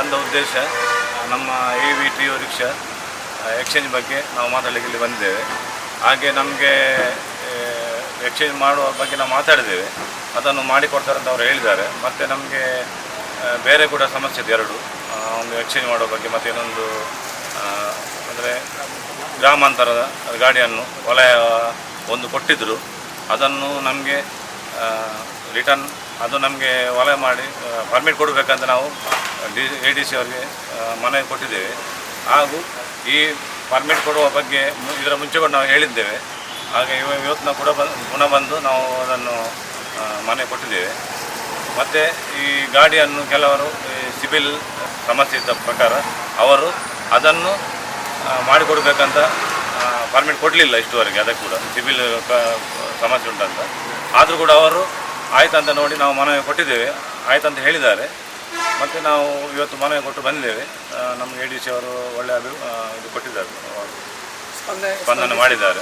ಬಂದ ಉದ್ದೇಶ ನಮ್ಮ AV ಟ್ರಿಯೋ ರಿಕ್ಷಾ ಎಕ್ಸ್ಚೇಂಜ್ ಬಗ್ಗೆ ನಾವು ಮಾತಾಡಲಿಕ್ಕೆ ಇಲ್ಲಿ ಬಂದಿದ್ದೇವೆ. ಹಾಗೆ ನಮಗೆ ಎಕ್ಸ್ಚೇಂಜ್ ಮಾಡುವ ಬಗ್ಗೆ ನಾವು ಮಾತಾಡಿದ್ದೇವೆ, ಅದನ್ನು ಮಾಡಿಕೊಡ್ತಾರೆ ಅಂತ ಅವರು ಹೇಳಿದ್ದಾರೆ. ಮತ್ತು ನಮಗೆ ಬೇರೆ ಕೂಡ ಸಮಸ್ಯೆ ಇದೆ ಎರಡು, ಒಂದು ಎಕ್ಸ್ಚೇಂಜ್ ಮಾಡೋ ಬಗ್ಗೆ ಮತ್ತು ಇನ್ನೊಂದು ಅಂದರೆ ಗ್ರಾಮಾಂತರದ ಗಾಡಿಯನ್ನು ವಲಯ ಒಂದು ಕೊಟ್ಟಿದ್ದರು, ಅದನ್ನು ನಮಗೆ ರಿಟರ್ನ್ ಅದು ನಮಗೆ ವಲಯ ಮಾಡಿ ಪರ್ಮಿಟ್ ಕೊಡಬೇಕಂತ ನಾವು ADC ಅವರಿಗೆ ಮನವಿ ಕೊಟ್ಟಿದ್ದೇವೆ. ಹಾಗೂ ಈ ಪರ್ಮಿಟ್ ಕೊಡುವ ಬಗ್ಗೆ ಇದರ ಮುಂಚೆ ಕೂಡ ನಾವು ಹೇಳಿದ್ದೇವೆ. ಹಾಗೆ ಇವತ್ತು ನಾವು ಕೂಡ ಪುನಃ ಬಂದು ನಾವು ಅದನ್ನು ಮನವಿ ಕೊಟ್ಟಿದ್ದೇವೆ. ಮತ್ತು ಈ ಗಾಡಿಯನ್ನು ಕೆಲವರು ಸಿವಿಲ್ ಸಮಸ್ಯೆ ಇದ್ದ ಪ್ರಕಾರ ಅವರು ಅದನ್ನು ಮಾಡಿಕೊಡ್ಬೇಕಂತ ಪರ್ಮಿಟ್ ಕೊಡಲಿಲ್ಲ ಇಷ್ಟುವರೆಗೆ. ಅದಕ್ಕೆ ಕೂಡ ಸಿವಿಲ್ ಸಮಸ್ಯೆ ಉಂಟಂತ, ಆದರೂ ಕೂಡ ಅವರು ಆಯ್ತಂತ ನೋಡಿ ನಾವು ಮನವಿ ಕೊಟ್ಟಿದ್ದೇವೆ, ಆಯ್ತಂತ ಹೇಳಿದ್ದಾರೆ. ಮತ್ತು ನಾವು ಇವತ್ತು ಮನವಿ ಕೊಟ್ಟು ಬಂದಿದ್ದೇವೆ. ನಮಗೆ ADC ಅವರು ಒಳ್ಳೆಯ ಇದು ಕೊಟ್ಟಿದ್ದಾರೆ, ಸ್ಪಂದನೆ ಮಾಡಿದ್ದಾರೆ,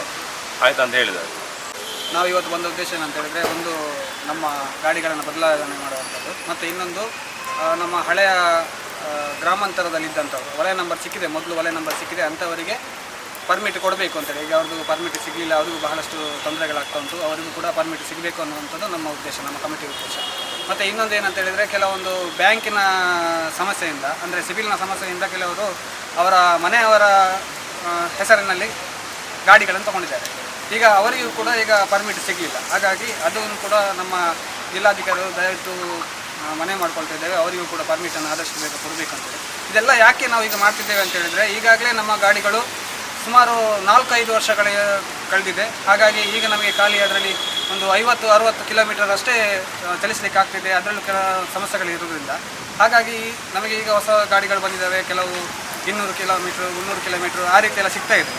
ಆಯ್ತಂತ ಹೇಳಿದ್ದಾರೆ. ನಾವು ಇವತ್ತು ಬಂದ ಉದ್ದೇಶ ಏನಂತ ಹೇಳಿದರೆ, ಒಂದು ನಮ್ಮ ಗಾಡಿಗಳನ್ನು ಬದಲಾವಣೆ ಮಾಡುವಂಥದ್ದು, ಮತ್ತು ಇನ್ನೊಂದು ನಮ್ಮ ಹಳೆಯ ಗ್ರಾಮಾಂತರದಲ್ಲಿದ್ದಂಥವ್ರು ವಲಯ ನಂಬರ್ ಸಿಕ್ಕಿದೆ, ಮೊದಲು ವಲಯ ನಂಬರ್ ಸಿಕ್ಕಿದೆ ಅಂಥವರಿಗೆ ಪರ್ಮಿಟ್ ಕೊಡಬೇಕು ಅಂತೇಳಿ. ಈಗ ಅವ್ರದ್ದು ಪರ್ಮಿಟ್ ಸಿಗಲಿಲ್ಲ, ಅವರಿಗೂ ಬಹಳಷ್ಟು ತೊಂದರೆಗಳಾಗ್ತಾ ಉಂಟು, ಅವರಿಗೂ ಕೂಡ ಪರ್ಮಿಟ್ ಸಿಗಬೇಕು ಅನ್ನುವಂಥದ್ದು ನಮ್ಮ ಉದ್ದೇಶ, ನಮ್ಮ ಕಮಿಟಿ ಉದ್ದೇಶ. ಮತ್ತು ಇನ್ನೊಂದು ಏನಂತ ಹೇಳಿದರೆ, ಕೆಲವೊಂದು ಬ್ಯಾಂಕಿನ ಸಮಸ್ಯೆಯಿಂದ ಅಂದರೆ ಸಿವಿಲ್ನ ಸಮಸ್ಯೆಯಿಂದ ಕೆಲವರು ಅವರ ಮನೆಯವರ ಹೆಸರಿನಲ್ಲಿ ಗಾಡಿಗಳನ್ನು ತೊಗೊಂಡಿದ್ದಾರೆ. ಈಗ ಅವರಿಗೂ ಕೂಡ ಈಗ ಪರ್ಮಿಟ್ ಸಿಗಲಿಲ್ಲ. ಹಾಗಾಗಿ ಅದನ್ನು ಕೂಡ ನಮ್ಮ ಜಿಲ್ಲಾಧಿಕಾರಿಗಳು ದಯವಿಟ್ಟು ಮನವಿ ಮಾಡ್ಕೊಳ್ತಾ ಇದ್ದೇವೆ, ಅವರಿಗೂ ಕೂಡ ಪರ್ಮಿಟನ್ನು ಆದಷ್ಟು ಬೇಗ ಕೊಡಬೇಕಂತೇಳಿ. ಇದೆಲ್ಲ ಯಾಕೆ ನಾವು ಈಗ ಮಾಡ್ತಿದ್ದೇವೆ ಅಂತ ಹೇಳಿದರೆ, ಈಗಾಗಲೇ ನಮ್ಮ ಗಾಡಿಗಳು ಸುಮಾರು 4-5 ವರ್ಷಗಳ ಕಳೆದಿದೆ. ಹಾಗಾಗಿ ಈಗ ನಮಗೆ ಖಾಲಿ ಅದರಲ್ಲಿ ಒಂದು 50-60 ಕಿಲೋಮೀಟರ್ ಅಷ್ಟೇ ಚಲಿಸಲಿಕ್ಕೆ ಆಗ್ತಿದೆ. ಅದರಲ್ಲೂ ಕೆಲವು ಸಮಸ್ಯೆಗಳಿರೋದ್ರಿಂದ ಹಾಗಾಗಿ ನಮಗೆ ಈಗ ಹೊಸ ಗಾಡಿಗಳು ಬಂದಿದ್ದಾವೆ, ಕೆಲವು 200 ಕಿಲೋಮೀಟ್ರ್ 300 ಕಿಲೋಮೀಟ್ರ್ ಆ ರೀತಿ ಎಲ್ಲ ಸಿಗ್ತಾ ಇದೆ.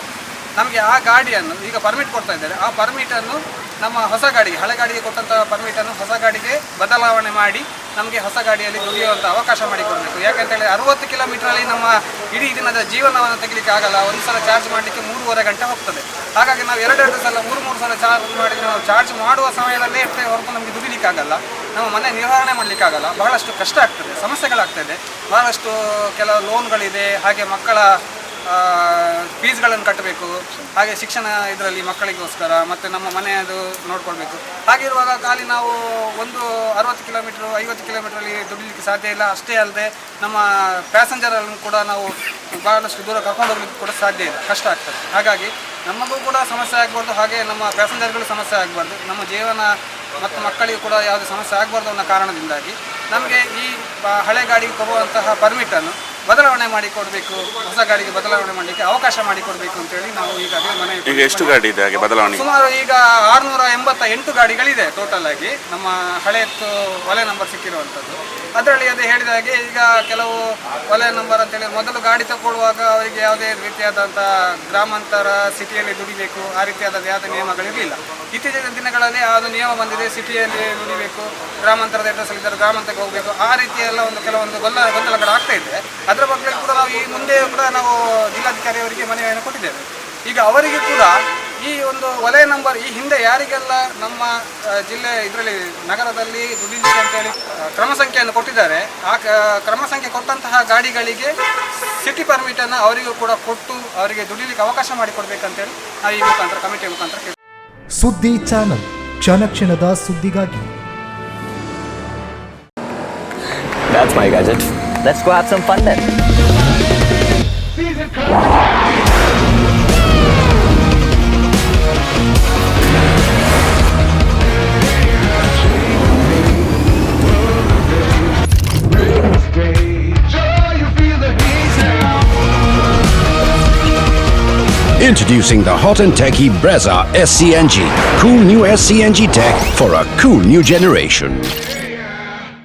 ನಮಗೆ ಆ ಗಾಡಿಯನ್ನು ಈಗ ಪರ್ಮಿಟ್ ಕೊಡ್ತಾ ಇದ್ದಾರೆ, ಆ ಪರ್ಮಿಟನ್ನು ನಮ್ಮ ಹೊಸ ಗಾಡಿಗೆ, ಹಳೆ ಗಾಡಿಗೆ ಕೊಟ್ಟಂಥ ಪರ್ಮಿಟನ್ನು ಹೊಸ ಗಾಡಿಗೆ ಬದಲಾವಣೆ ಮಾಡಿ ನಮಗೆ ಹೊಸ ಗಾಡಿಯಲ್ಲಿ ದುಡಿಯುವಂಥ ಅವಕಾಶ ಮಾಡಿಕೊಡಬೇಕು. ಯಾಕಂತೇಳಿ 60 ಕಿಲೋಮೀಟ್ರಲ್ಲಿ ನಮ್ಮ ಇಡೀ ದಿನದ ಜೀವನವನ್ನು ತೆಗಿಲಿಕ್ಕೆ ಆಗಲ್ಲ. ಒಂದು ಸಲ ಚಾರ್ಜ್ ಮಾಡಲಿಕ್ಕೆ 3.5 ಗಂಟೆ ಹೋಗ್ತದೆ. ಹಾಗಾಗಿ ನಾವು 2 ಸಲ 3 ಸಲ ಚಾರ್ಜ್ ಮಾಡಿದರೆ ನಾವು ಚಾರ್ಜ್ ಮಾಡುವ ಸಮಯದಲ್ಲೇ ಇರ್ತೇವೆ ಹೊರತು ನಮಗೆ ದುಡಿಲಿಕ್ಕಾಗಲ್ಲ, ನಮ್ಮ ಮನೆ ನಿರ್ವಹಣೆ ಮಾಡಲಿಕ್ಕಾಗಲ್ಲ, ಬಹಳಷ್ಟು ಕಷ್ಟ ಆಗ್ತದೆ, ಸಮಸ್ಯೆಗಳಾಗ್ತದೆ. ಬಹಳಷ್ಟು ಕೆಲವು ಲೋನ್ಗಳಿದೆ, ಹಾಗೆ ಮಕ್ಕಳ ಫೀಸ್ಗಳನ್ನು ಕಟ್ಟಬೇಕು, ಹಾಗೆ ಶಿಕ್ಷಣ ಇದರಲ್ಲಿ ಮಕ್ಕಳಿಗೋಸ್ಕರ, ಮತ್ತು ನಮ್ಮ ಮನೆಯದು ನೋಡ್ಕೊಳ್ಬೇಕು. ಹಾಗಿರುವಾಗ ಖಾಲಿ ನಾವು ಒಂದು 60 ಕಿಲೋಮೀಟ್ರ್ 50 ಕಿಲೋಮೀಟ್ರಲ್ಲಿ ದುಡಿಲಿಕ್ಕೆ ಸಾಧ್ಯ ಇಲ್ಲ. ಅಷ್ಟೇ ಅಲ್ಲದೆ ನಮ್ಮ ಪ್ಯಾಸೆಂಜರನ್ನು ಕೂಡ ನಾವು ಭಾಳಷ್ಟು ದೂರ ಕರ್ಕೊಂಡು ಹೋಗ್ಲಿಕ್ಕೆ ಕೂಡ ಸಾಧ್ಯ ಇಲ್ಲ, ಕಷ್ಟ ಆಗ್ತದೆ. ಹಾಗಾಗಿ ನಮಗೂ ಕೂಡ ಸಮಸ್ಯೆ ಆಗಬಾರ್ದು, ಹಾಗೆ ನಮ್ಮ ಪ್ಯಾಸೆಂಜರ್ಗಳು ಸಮಸ್ಯೆ ಆಗಬಾರ್ದು, ನಮ್ಮ ಜೀವನ ಮತ್ತು ಮಕ್ಕಳಿಗೂ ಕೂಡ ಯಾವುದೇ ಸಮಸ್ಯೆ ಆಗಬಾರ್ದು ಅನ್ನೋ ಕಾರಣದಿಂದಾಗಿ ನಮಗೆ ಈ ಹಳೆ ಗಾಡಿಗೆ ಕೊಡುವಂತಹ ಪರ್ಮಿಟನ್ನು ಬದಲಾವಣೆ ಮಾಡಿಕೊಡಬೇಕು, ಹೊಸ ಗಾಡಿಗೆ ಬದಲಾವಣೆ ಮಾಡಲಿಕ್ಕೆ ಅವಕಾಶ ಮಾಡಿಕೊಡಬೇಕು ಅಂತೇಳಿ ನಾವು ಈಗಾಗಲೇ ಮನೆ. ಈಗ ಎಷ್ಟು ಗಾಡಿ ಇದೆ ಹಾಗೆ ಬದಲಾವಣೆ? ಸುಮಾರು ಈಗ 688 ಗಾಡಿಗಳಿದೆ ಟೋಟಲ್ ಆಗಿ, ನಮ್ಮ ಹಳೆಯತ್ತು ವಲಯ ನಂಬರ್ ಸಿಕ್ಕಿರುವಂಥದ್ದು. ಅದರಲ್ಲಿ ಅದೇ ಹೇಳಿದ ಹಾಗೆ ಈಗ ಕೆಲವು ವಲಯ ನಂಬರ್ ಅಂತೇಳಿ ಮೊದಲು ಗಾಡಿ ತಗೊಳ್ಳುವಾಗ ಅವರಿಗೆ ಯಾವುದೇ ರೀತಿಯಾದಂಥ ಗ್ರಾಮಾಂತರ ಸಿಟಿಯಲ್ಲಿ ದುಡಿಬೇಕು ಆ ರೀತಿಯಾದ ಯಾವುದೇ ನಿಯಮಗಳಿರಲಿಲ್ಲ. ಇತ್ತೀಚಿನ ದಿನಗಳಲ್ಲಿ ಅದು ನಿಯಮ ಬಂದಿದೆ, ಸಿಟಿಯಲ್ಲಿ ದುಡಿಬೇಕು, ಗ್ರಾಮಾಂತರದ ಅಡ್ರೆಸ್ಸಲ್ಲಿದ್ದರೆ ಗ್ರಾಮಾಂತರಕ್ಕೆ ಹೋಗಬೇಕು, ಆ ರೀತಿಯೆಲ್ಲ ಒಂದು ಕೆಲವೊಂದು ಗೊಂದಲಗಳಾಗ್ತಾ ಇದೆ. ಅದರ ಬಗ್ಗೆ ಕೂಡ ನಾವು ಈ ಮುಂದೆ ಕೂಡ ನಾವು ಜಿಲ್ಲಾಧಿಕಾರಿಯವರಿಗೆ ಮನವಿಯನ್ನು ಕೊಟ್ಟಿದ್ದೇವೆ. ಈಗ ಅವರಿಗೆ ಕೂಡ ಈ ಒಂದು ವಲಯ ನಂಬರ್ ಈ ಹಿಂದೆ ಯಾರಿಗೆಲ್ಲ ನಮ್ಮ ಜಿಲ್ಲೆ ಇದರಲ್ಲಿ ನಗರದಲ್ಲಿ ದುಡಿಲಿಕ್ಕೆ ಅಂತೇಳಿ ಕ್ರಮ ಸಂಖ್ಯೆಯನ್ನು ಕೊಟ್ಟಿದ್ದಾರೆ, ಆ ಕ್ರಮ ಸಂಖ್ಯೆ ಕೊಟ್ಟಂತಹ ಗಾಡಿಗಳಿಗೆ ಸಿಟಿ ಪರ್ಮಿಟನ್ನು ಅವರಿಗೂ ಕೂಡ ಕೊಟ್ಟು ಅವರಿಗೆ ದುಡಿಲಿಕ್ಕೆ ಅವಕಾಶ ಮಾಡಿಕೊಡ್ಬೇಕಂತೇಳಿ ನಾವು ಈ ಮುಖಾಂತರ ಕಮಿಟಿ ಮುಖಾಂತರ ಕೇಳಿ. ಸುದ್ದಿ ಚಾನಲ್, ಕ್ಷಣ ಕ್ಷಣದ ಸುದ್ದಿಗಾಗಿ. That's my gadget. Let's go have some fun then. Introducing the hot and techy Brezza SCNG. Cool new SCNG tech for a cool new generation.